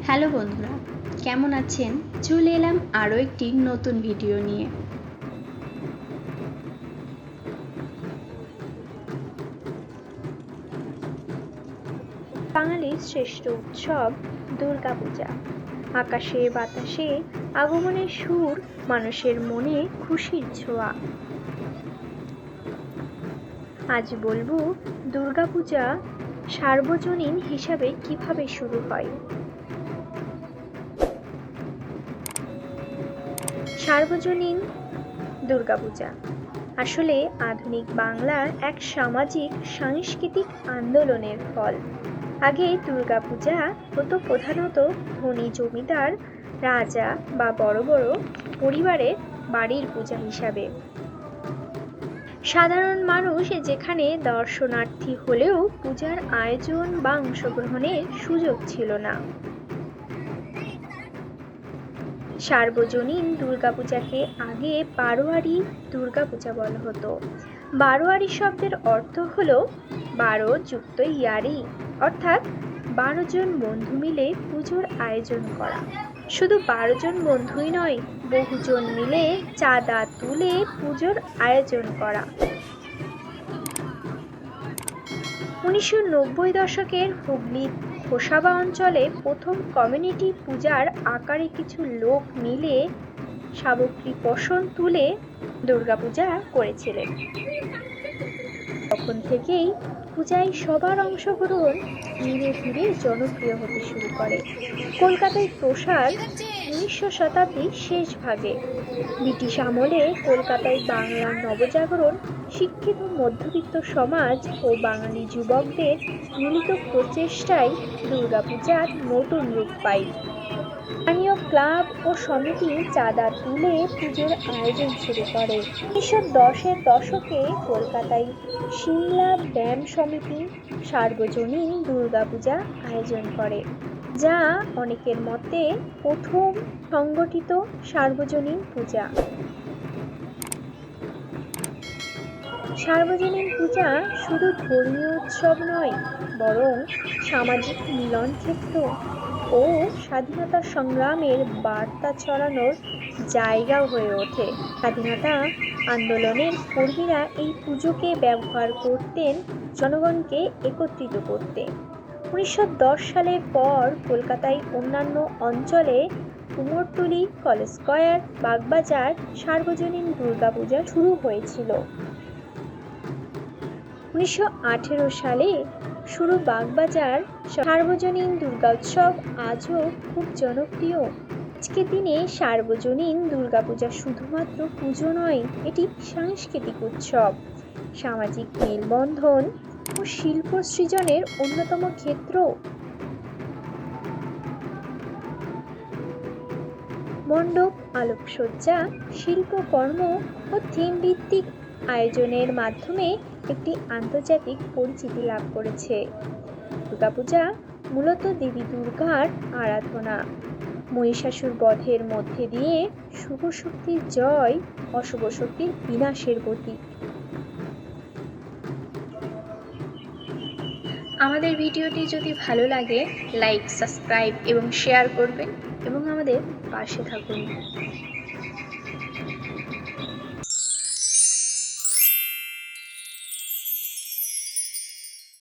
Hello বন্ধুরা, কেমন আছেন? চলে এলাম আরও একটি নতুন ভিডিও নিয়ে। বাঙালির শ্রেষ্ঠ উৎসব দুর্গাপূজা। আকাশে বাতাসে আগমনের সুর, মানুষের মনে খুশির ছোঁয়া। আজ বলবো দুর্গাপূজা সার্বজনীন হিসাবে কিভাবে শুরু হয়। সার্বজনীন দুর্গাপূজা আসলে আধুনিক বাংলার এক সামাজিক সাংস্কৃতিক আন্দোলনের ফল। আগে দুর্গাপূজা হতো প্রধানত ধনী জমিদার, রাজা বা বড় বড় পরিবারের বাড়ির পূজা হিসাবে। সাধারণ মানুষ যেখানে দর্শনার্থী হলেও পূজার আয়োজন বা অংশগ্রহণের সুযোগ ছিল না। সার্বজনীন দুর্গাপূজাকে আগে বারোয়ারি দুর্গাপূজা বলা হতো। বারোয়ারি শব্দের অর্থ হলো 12 যুক্ত ইয়ারি, অর্থাৎ 12 জন বন্ধু মিলে পুজোর আয়োজন করা। শুধু 12 জন বন্ধুই নয়, বহুজন মিলে চাঁদা তুলে পুজোর আয়োজন করা। 1990 দশকের হুগলি খোসাবা অঞ্চলে প্রথম কমিউনিটি পূজার আকারে কিছু লোক মিলে সামগ্রী পশন তুলে দুর্গাপূজা করেছিলেন। তখন থেকেই পূজায় সবার অংশগ্রহণ ধীরে ধীরে জনপ্রিয় হতে শুরু করে। কলকাতায় প্রসার 19 শতাব্দীর শেষ ভাগে। ব্রিটিশ আমলে কলকাতায় বাংলার নবজাগরণ, শিক্ষিত মধ্যবিত্ত সমাজ ও বাঙালি যুবকদের মিলিত প্রচেষ্টায় দুর্গাপূজার নতুন রূপ পায়। স্থানীয় ক্লাব ও সমিতি চাঁদা তুলে পুজোর আয়োজন শুরু করে। 1910-এর দশকে কলকাতায় সিমলা ব্যায়াম সমিতি সার্বজনীন দুর্গাপূজা আয়োজন করে, যা অনেকের মতে প্রথম সংগঠিত সার্বজনীন পূজা। সার্বজনীন পূজা শুধু ধর্মীয় উৎসব নয়, বরং সামাজিক মিলন ক্ষেত্র ও স্বাধীনতা সংগ্রামের বার্তা ছড়ানোর জায়গাও হয়ে ওঠে। স্বাধীনতা আন্দোলনের কর্মীরা এই পুজোকে ব্যবহার করতেন জনগণকে একত্রিত করতে। 1910 সালের পর কলকাতায় অন্যান্য অঞ্চলে কুমোরটুলি, কলেজ স্কয়ার, বাগবাজার সার্বজনীন দুর্গাপূজা শুরু হয়েছিল। 1918 সালে শুরু বাগবাজার সার্বজনীন দুর্গোৎসব আজও খুব জনপ্রিয়। আজকের দিনে সার্বজনীন দুর্গাপূজা শুধুমাত্র পুজো নয়, এটি সাংস্কৃতিক উৎসব, সামাজিক মেলবন্ধন ও শিল্প সৃজনের অন্যতম ক্ষেত্র। মণ্ডপ, আলোকসজ্জা, শিল্পকর্ম ও থিম ভিত্তিক আয়োজনের মাধ্যমে একটি আন্তর্জাতিক পরিচিতি লাভ করেছে। দুর্গাপূজা মূলত দেবী দুর্গার আরাধনা, মহিষাসুর বধের মধ্যে দিয়ে শুভ শক্তির জয়, অশুভ শক্তির বিনাশের প্রতীক। আমাদের ভিডিওটি যদি ভালো লাগে, লাইক, সাবস্ক্রাইব এবং শেয়ার করবেন এবং আমাদের পাশে থাকুন।